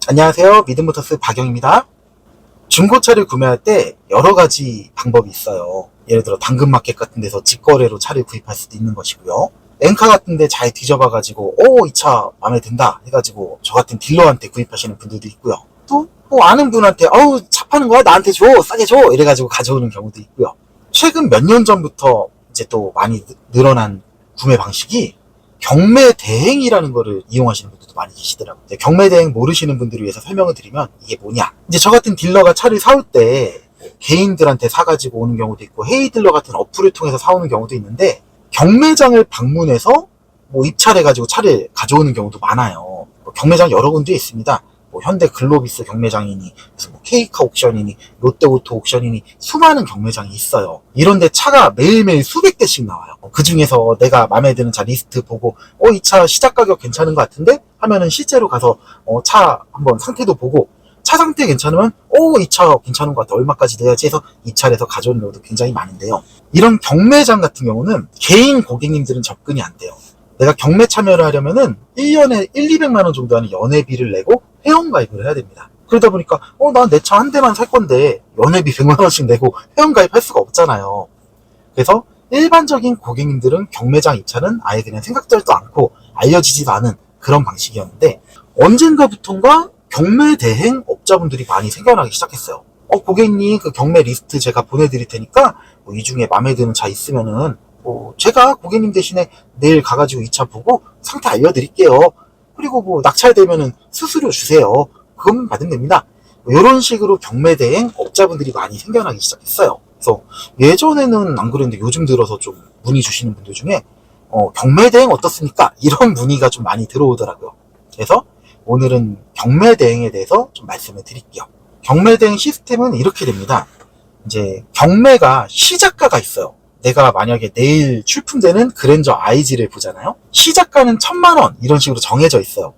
안녕하세요. 믿음모터스 박영입니다. 중고차를 구매할 때 여러 가지 방법이 있어요. 예를 들어 당근마켓 같은 데서 직거래로 차를 구입할 수도 있는 것이고요. 엔카 같은 데 잘 뒤져봐가지고 이 차 마음에 든다 해가지고 저 같은 딜러한테 구입하시는 분들도 있고요. 또 뭐 아는 분한테 차 파는 거야? 나한테 줘! 싸게 줘! 이래가지고 가져오는 경우도 있고요. 최근 몇 년 전부터 이제 또 많이 늘어난 구매 방식이 경매 대행이라는 거를 이용하시는 분들도 많이 계시더라고요. 경매 대행 모르시는 분들을 위해서 설명을 드리면 이게 뭐냐. 이제 저 같은 딜러가 차를 사올 때 개인들한테 사가지고 오는 경우도 있고 헤이딜러 같은 어플을 통해서 사오는 경우도 있는데 경매장을 방문해서 입찰해가지고 차를 가져오는 경우도 많아요. 경매장 여러 군데 있습니다. 현대 글로비스 경매장이니 케이카 옥션이니 롯데오토 옥션이니 수많은 경매장이 있어요. 이런데 차가 매일매일 수백 대씩 나와요. 그 중에서 내가 마음에 드는 차 리스트 보고 이 차 시작 가격 괜찮은 것 같은데 하면은 실제로 가서 차 한번 상태도 보고 차 상태 괜찮으면 이 차 괜찮은 것 같아, 얼마까지 내야지 해서 입찰해서 가져오는 경우도 굉장히 많은데요. 이런 경매장 같은 경우는 개인 고객님들은 접근이 안 돼요. 내가 경매 참여를 하려면은 1년에 1,200만 원 정도 하는 연회비를 내고 회원가입을 해야 됩니다. 그러다 보니까 난 내 차 한 대만 살 건데 연회비 100만 원씩 내고 회원가입할 수가 없잖아요. 그래서 일반적인 고객님들은 경매장 입찰은 아예 그냥 생각지도 않고 알려지지도 않은 그런 방식이었는데 언젠가부턴가 경매 대행 업자분들이 많이 생겨나기 시작했어요. 고객님 그 경매 리스트 제가 보내드릴 테니까 이 중에 마음에 드는 차 있으면은 제가 고객님 대신에 내일 가가지고 이 차 보고 상태 알려드릴게요. 그리고 낙찰되면은 수수료 주세요. 그건 받으면 됩니다. 이런 식으로 경매 대행 업자분들이 많이 생겨나기 시작했어요. 그래서 예전에는 안 그랬는데 요즘 들어서 좀 문의 주시는 분들 중에 경매 대행 어떻습니까? 이런 문의가 좀 많이 들어오더라고요. 그래서 오늘은 경매 대행에 대해서 좀 말씀을 드릴게요. 경매 대행 시스템은 이렇게 됩니다. 이제 경매가 시작가가 있어요. 내가 만약에 내일 출품되는 그랜저 IG를 보잖아요. 시작가는 1,000만 원 이런 식으로 정해져 있어요.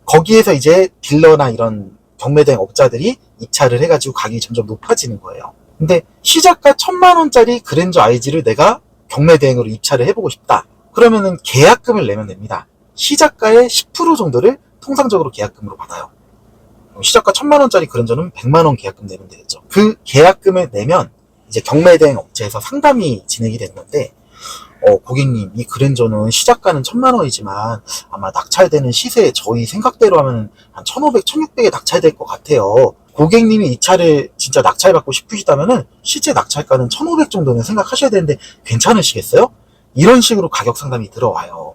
거기에서 이제 딜러나 이런 경매 대행 업자들이 입찰을 해가지고 가격이 점점 높아지는 거예요. 근데 시작가 1,000만 원짜리 그랜저 IG를 내가 경매 대행으로 입찰을 해보고 싶다. 그러면은 계약금을 내면 됩니다. 시작가의 10% 정도를 통상적으로 계약금으로 받아요. 시작가 1,000만 원짜리 그랜저는 100만 원 계약금 내면 되겠죠. 그 계약금을 내면 이제 경매 대행 업체에서 상담이 진행이 되는 건데 고객님 이 그랜저는 시작가는 1,000만 원이지만 아마 낙찰되는 시세에 저희 생각대로 하면 한 1,500, 1,600에 낙찰될 것 같아요. 고객님이 이 차를 진짜 낙찰받고 싶으시다면은 실제 낙찰가는 1,500 정도는 생각하셔야 되는데 괜찮으시겠어요? 이런 식으로 가격 상담이 들어와요.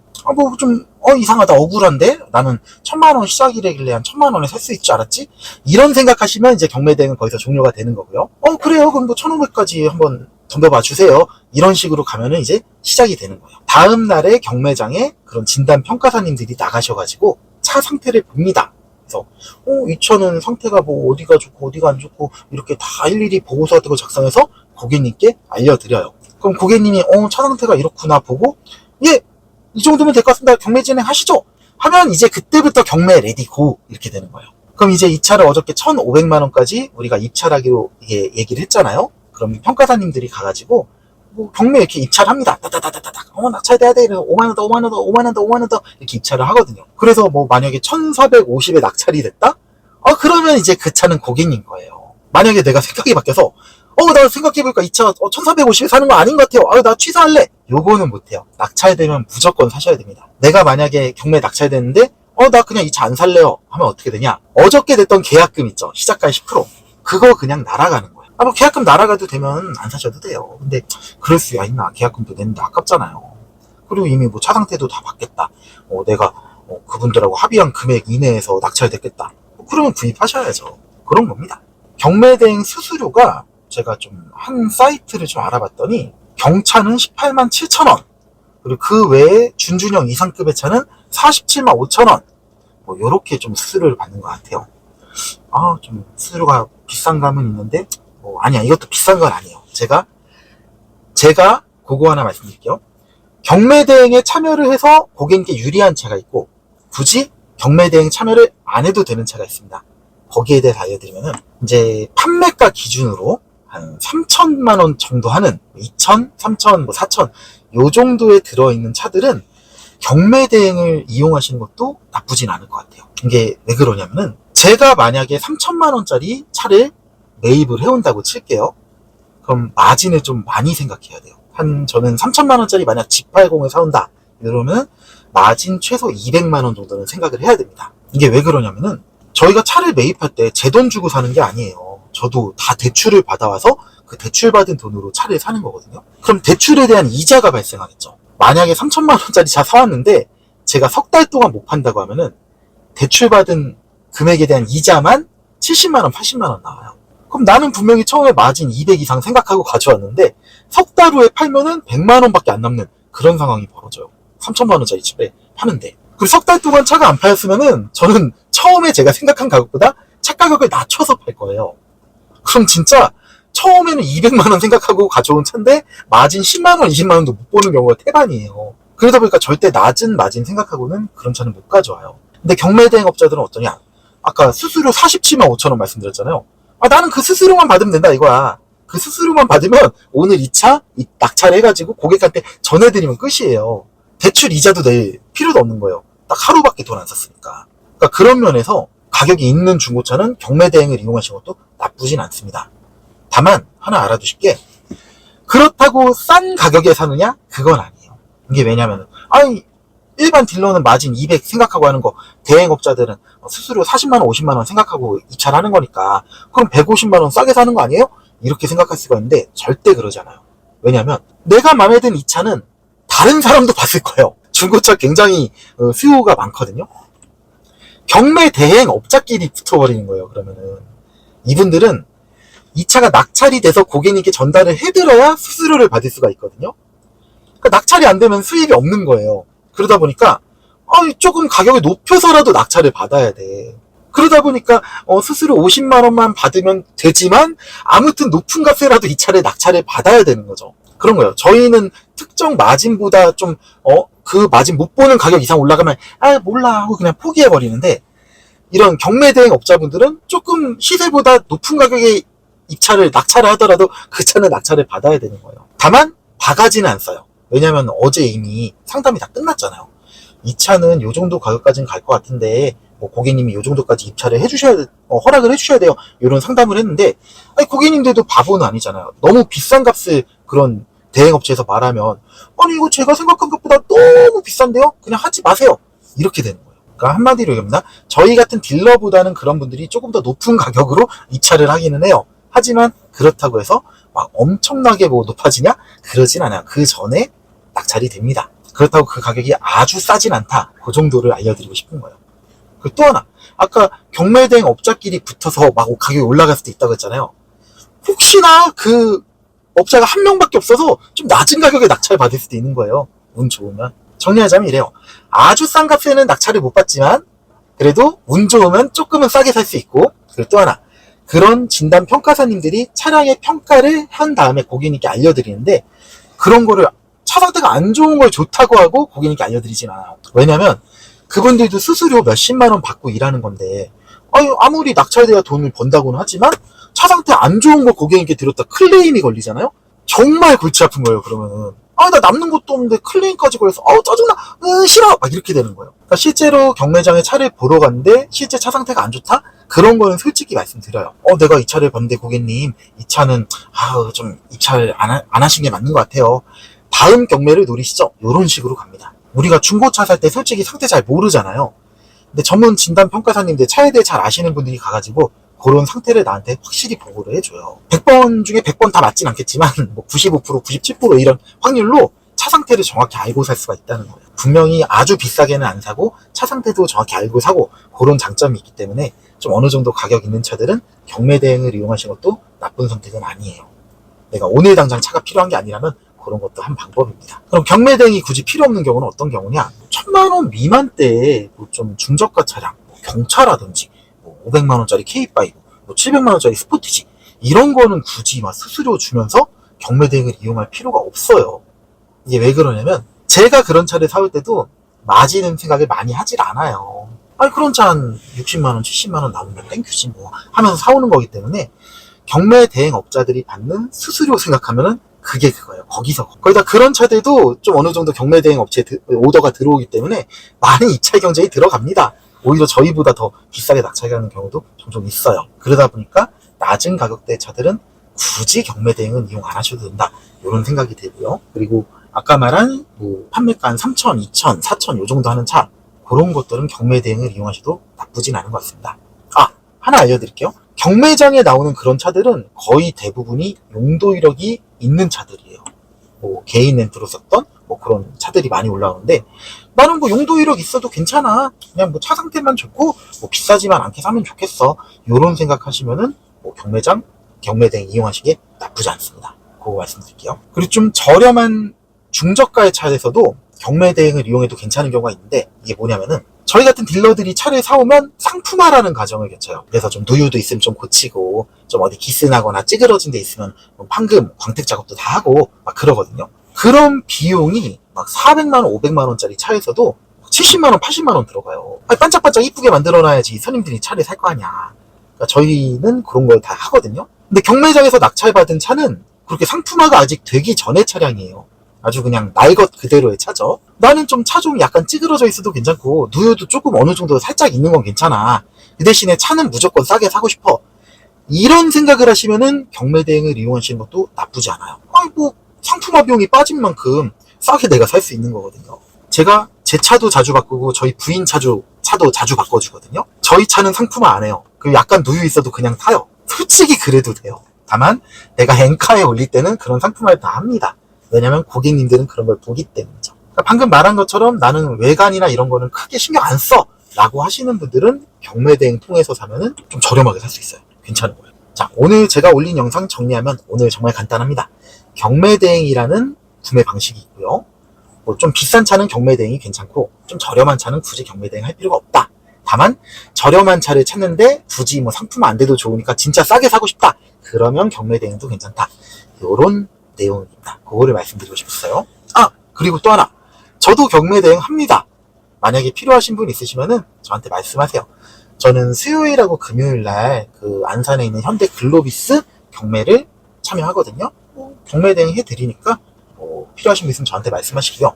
이상하다, 억울한데? 나는 1,000만 원 시작이라길래 한 1,000만 원에 살 수 있을 줄 알았지? 이런 생각하시면 이제 경매 대행은 거기서 종료가 되는 거고요. 그래요. 그럼 1,500까지 한번 덤벼봐 주세요. 이런 식으로 가면은 이제 시작이 되는 거예요. 다음 날에 경매장에 그런 진단 평가사님들이 나가셔가지고 차 상태를 봅니다. 그래서 이 차는 상태가 어디가 좋고 어디가 안 좋고 이렇게 다 일일이 보고서 같은 거 작성해서 고객님께 알려드려요. 그럼 고객님이 차 상태가 이렇구나 보고 이 정도면 될 것 같습니다. 경매 진행하시죠? 하면 이제 그때부터 경매 레디 고 이렇게 되는 거예요. 그럼 이제 이 차를 어저께 1,500만 원까지 우리가 입찰하기로 얘기를 했잖아요. 그럼 평가사님들이 가가지고 경매 이렇게 입찰합니다. 따다다다다닥. 낙찰돼야 돼. 5만 원 더, 5만 원 더, 5만 원 더, 5만 원 더 이렇게 입찰을 하거든요. 그래서 만약에 1,450에 낙찰이 됐다? 그러면 이제 그 차는 고객님 거예요. 만약에 내가 생각이 바뀌어서 나 생각해보니까 이 차 1,450에 사는 거 아닌 것 같아요. 나 취소할래. 요거는 못해요. 낙찰되면 무조건 사셔야 됩니다. 내가 만약에 경매 낙찰됐는데 나 그냥 이 차 안 살래요 하면 어떻게 되냐, 어저께 냈던 계약금 있죠, 시작가의 10%, 그거 그냥 날아가는 거예요. 계약금 날아가도 되면 안 사셔도 돼요. 근데 그럴 수야 있나, 계약금도 냈는데 아깝잖아요. 그리고 이미 차 상태도 다 받겠다, 내가 그분들하고 합의한 금액 이내에서 낙찰됐겠다, 그러면 구입하셔야죠. 그런 겁니다. 경매 대행 수수료가 제가 좀 한 사이트를 좀 알아봤더니 경차는 187만 7천 원, 그리고 그 외에 준준형 이상급의 차는 475만 5천 원, 요렇게 좀 수수료를 받는 것 같아요. 좀 수수료가 비싼 감은 있는데 아니야, 이것도 비싼 건 아니에요. 제가 그거 하나 말씀드릴게요. 경매 대행에 참여를 해서 고객님께 유리한 차가 있고 굳이 경매 대행 참여를 안 해도 되는 차가 있습니다. 거기에 대해서 알려드리면은 이제 판매가 기준으로 한 3천만 원 정도 하는 2천, 3천, 4천 요 정도에 들어있는 차들은 경매 대행을 이용하시는 것도 나쁘진 않을 것 같아요. 이게 왜 그러냐면은 제가 만약에 3천만 원짜리 차를 매입을 해온다고 칠게요. 그럼 마진을 좀 많이 생각해야 돼요. 저는 3천만 원짜리 만약 G80을 사온다 이러면 마진 최소 200만 원 정도는 생각을 해야 됩니다. 이게 왜 그러냐면은 저희가 차를 매입할 때 제 돈 주고 사는 게 아니에요. 저도 다 대출을 받아와서 그 대출받은 돈으로 차를 사는 거거든요. 그럼 대출에 대한 이자가 발생하겠죠. 만약에 3천만 원짜리 차 사왔는데 제가 석 달 동안 못 판다고 하면은 대출받은 금액에 대한 이자만 70만 원, 80만 원 나와요. 그럼 나는 분명히 처음에 마진 200 이상 생각하고 가져왔는데 석 달 후에 팔면은 100만 원밖에 안 남는 그런 상황이 벌어져요. 3천만 원짜리 차를 파는데. 그리고 석 달 동안 차가 안 팔렸으면은 저는 처음에 제가 생각한 가격보다 차 가격을 낮춰서 팔 거예요. 그럼 진짜 처음에는 200만 원 생각하고 가져온 차인데 마진 10만 원, 20만 원도 못 보는 경우가 태반이에요. 그러다 보니까 절대 낮은 마진 생각하고는 그런 차는 못 가져와요. 근데 경매대행업자들은 어떠냐? 아까 수수료 47만 5천 원 말씀드렸잖아요. 나는 그 수수료만 받으면 된다 이거야. 그 수수료만 받으면 오늘 이 차 낙찰 해가지고 고객한테 전해드리면 끝이에요. 대출 이자도 낼 필요도 없는 거예요. 딱 하루밖에 돈 안 썼으니까. 그러니까 그런 면에서 가격이 있는 중고차는 경매대행을 이용하시는 것도 나쁘진 않습니다. 다만 하나 알아두실 게 그렇다고 싼 가격에 사느냐? 그건 아니에요. 이게 왜냐면은 일반 딜러는 마진 200 생각하고 하는 거 대행업자들은 수수료 40만 원, 50만 원 생각하고 입찰 하는 거니까 그럼 150만 원 싸게 사는 거 아니에요? 이렇게 생각할 수가 있는데 절대 그러지 않아요. 왜냐면 내가 마음에 든 이 차는 다른 사람도 봤을 거예요. 중고차 굉장히 수요가 많거든요. 경매 대행업자끼리 붙어버리는 거예요. 그러면은 이분들은 이 차가 낙찰이 돼서 고객님께 전달을 해드려야 수수료를 받을 수가 있거든요. 그러니까 낙찰이 안 되면 수입이 없는 거예요. 그러다 보니까 조금 가격을 높여서라도 낙찰을 받아야 돼. 그러다 보니까 수수료 50만 원만 받으면 되지만 아무튼 높은 값에라도 이 차를 낙찰을 받아야 되는 거죠. 그런 거예요. 저희는 특정 마진보다 좀 그 마진 못 보는 가격 이상 올라가면 몰라 하고 그냥 포기해 버리는데 이런 경매대행 업자분들은 조금 시세보다 높은 가격에 입차를 낙찰을 하더라도 그 차는 낙찰을 받아야 되는 거예요. 다만 바가지는 안 써요. 왜냐면 어제 이미 상담이 다 끝났잖아요. 이 차는 요 정도 가격까지는 갈 것 같은데 고객님이 요 정도까지 입찰을 해주셔야 허락을 해주셔야 돼요. 이런 상담을 했는데 고객님들도 바보는 아니잖아요. 너무 비싼 값을 그런 대행업체에서 말하면 이거 제가 생각한 것보다 너무 비싼데요? 그냥 하지 마세요. 이렇게 되는 거예요. 그러니까 한마디로 얘기합니다. 저희 같은 딜러보다는 그런 분들이 조금 더 높은 가격으로 입찰을 하기는 해요. 하지만 그렇다고 해서 막 엄청나게 높아지냐? 그러진 않아요. 그 전에 낙찰이 됩니다. 그렇다고 그 가격이 아주 싸진 않다. 그 정도를 알려드리고 싶은 거예요. 그리고 또 하나, 아까 경매대행 업자끼리 붙어서 막 가격이 올라갈 수도 있다고 했잖아요. 혹시나 그 업자가 한 명밖에 없어서 좀 낮은 가격에 낙찰 받을 수도 있는 거예요. 운 좋으면. 정리하자면 이래요. 아주 싼 값에는 낙찰을 못 받지만 그래도 운 좋으면 조금은 싸게 살 수 있고, 그리고 또 하나, 그런 진단 평가사님들이 차량의 평가를 한 다음에 고객님께 알려드리는데 그런 거를 차 상태가 안 좋은 걸 좋다고 하고 고객님께 알려드리진 않아요. 왜냐면 그분들도 수수료 몇십만 원 받고 일하는 건데 아무리 낙찰돼야 돈을 번다고는 하지만 차 상태 안 좋은 거 고객님께 들었다 클레임이 걸리잖아요. 정말 골치 아픈 거예요. 그러면은 나 남는 것도 없는데 클레임까지 걸려서 짜증나 싫어 막 이렇게 되는 거예요. 그러니까 실제로 경매장에 차를 보러 갔는데 실제 차 상태가 안 좋다? 그런 거는 솔직히 말씀드려요. 내가 이 차를 봤는데 고객님 이 차는 좀 입찰 안 하신 게 맞는 것 같아요. 다음 경매를 노리시죠. 이런 식으로 갑니다. 우리가 중고차 살 때 솔직히 상태 잘 모르잖아요. 근데 전문 진단 평가사님들 차에 대해 잘 아시는 분들이 가가지고 그런 상태를 나한테 확실히 보고를 해줘요. 100번 중에 100번 다 맞진 않겠지만 95%, 97% 이런 확률로 차 상태를 정확히 알고 살 수가 있다는 거예요. 분명히 아주 비싸게는 안 사고 차 상태도 정확히 알고 사고 그런 장점이 있기 때문에 좀 어느 정도 가격 있는 차들은 경매 대행을 이용하시는 것도 나쁜 선택은 아니에요. 내가 오늘 당장 차가 필요한 게 아니라면 그런 것도 한 방법입니다. 그럼 경매 대행이 굳이 필요 없는 경우는 어떤 경우냐? 1000만 원 미만대의 좀 중저가 차량, 경차라든지 500만 원짜리 K5, 700만 원짜리 스포티지 이런 거는 굳이 막 수수료 주면서 경매 대행을 이용할 필요가 없어요. 이게 왜 그러냐면 제가 그런 차를 사올 때도 마진은 생각을 많이 하질 않아요. 그런 차 한 60만 원, 70만 원 나오면 땡큐지 하면서 사오는 거기 때문에 경매 대행 업자들이 받는 수수료 생각하면은 그게 그거예요. 거기다 그런 차들도 좀 어느 정도 경매 대행 업체 오더가 들어오기 때문에 많이 입찰 경쟁이 들어갑니다. 오히려 저희보다 더 비싸게 낙찰가는 경우도 종종 있어요. 그러다 보니까 낮은 가격대 차들은 굳이 경매 대행은 이용 안 하셔도 된다, 이런 생각이 들고요. 그리고 아까 말한 판매가 한 3천, 2천, 4천 요 정도 하는 차, 그런 것들은 경매 대행을 이용하셔도 나쁘진 않은 것 같습니다. 하나 알려드릴게요. 경매장에 나오는 그런 차들은 거의 대부분이 용도 이력이 있는 차들이에요. 개인 렌트로 썼던 그런 차들이 많이 올라오는데, 나는 용도 이력 있어도 괜찮아, 그냥 차 상태만 좋고 비싸지만 않게 사면 좋겠어, 요런 생각하시면은 경매장, 경매대행 이용하시기에 나쁘지 않습니다. 그거 말씀드릴게요. 그리고 좀 저렴한 중저가의 차에서도 경매대행을 이용해도 괜찮은 경우가 있는데, 이게 뭐냐면은 저희 같은 딜러들이 차를 사오면 상품화라는 과정을 거쳐요. 그래서 좀 누유도 있으면 좀 고치고, 좀 어디 기스나거나 찌그러진 데 있으면 판금, 광택 작업도 다 하고 막 그러거든요. 그런 비용이 막 400만원, 500만원짜리 차에서도 70만원, 80만원 들어가요. 반짝반짝 이쁘게 만들어놔야지 손님들이 차를 살 거 아니야. 그러니까 저희는 그런 걸 다 하거든요. 근데 경매장에서 낙찰받은 차는 그렇게 상품화가 아직 되기 전의 차량이에요. 아주 그냥 날 것 그대로의 차죠. 나는 좀 차 좀 약간 찌그러져 있어도 괜찮고 누유도 조금 어느 정도 살짝 있는 건 괜찮아, 그 대신에 차는 무조건 싸게 사고 싶어, 이런 생각을 하시면은 경매대행을 이용하시는 것도 나쁘지 않아요. 상품화 비용이 빠진 만큼 싸게 내가 살 수 있는 거거든요. 제가 제 차도 자주 바꾸고 저희 부인 차도 자주 바꿔주거든요. 저희 차는 상품화 안 해요. 그 약간 누유 있어도 그냥 타요. 솔직히 그래도 돼요. 다만 내가 엔카에 올릴 때는 그런 상품화를 다 합니다. 왜냐면 고객님들은 그런 걸 보기 때문이죠. 그러니까 방금 말한 것처럼 나는 외관이나 이런 거는 크게 신경 안 써 라고 하시는 분들은 경매대행 통해서 사면은 좀 저렴하게 살 수 있어요. 괜찮은 거예요. 자, 오늘 제가 올린 영상 정리하면 오늘 정말 간단합니다. 경매대행이라는 구매 방식이 있고요. 좀 비싼 차는 경매대행이 괜찮고, 좀 저렴한 차는 굳이 경매대행 할 필요가 없다. 다만 저렴한 차를 찾는데 굳이 상품 안 돼도 좋으니까 진짜 싸게 사고 싶다, 그러면 경매대행도 괜찮다, 요런 내용입니다. 그거를 말씀드리고 싶었어요. 그리고 또 하나, 저도 경매대행 합니다. 만약에 필요하신 분 있으시면은 저한테 말씀하세요. 저는 수요일하고 금요일날 그 안산에 있는 현대 글로비스 경매를 참여하거든요. 경매대행 해드리니까 필요하신 분 있으면 저한테 말씀하시고요.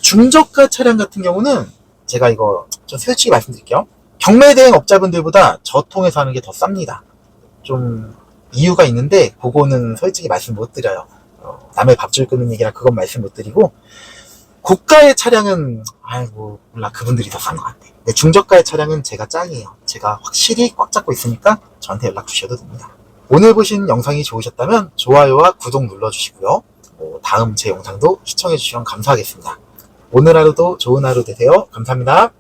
중저가 차량 같은 경우는 제가 이거 좀 솔직히 말씀드릴게요. 경매대행 업자분들보다 저 통해서 하는 게 더 쌉니다. 좀 이유가 있는데 그거는 솔직히 말씀 못 드려요. 남의 밥줄 끄는 얘기라 그건 말씀 못 드리고, 고가의 차량은 몰라, 그분들이 더 싼 것 같아. 근데 중저가의 차량은 제가 짱이에요. 제가 확실히 꽉 잡고 있으니까 저한테 연락 주셔도 됩니다. 오늘 보신 영상이 좋으셨다면 좋아요와 구독 눌러주시고요. 다음 제 영상도 시청해주시면 감사하겠습니다. 오늘 하루도 좋은 하루 되세요. 감사합니다.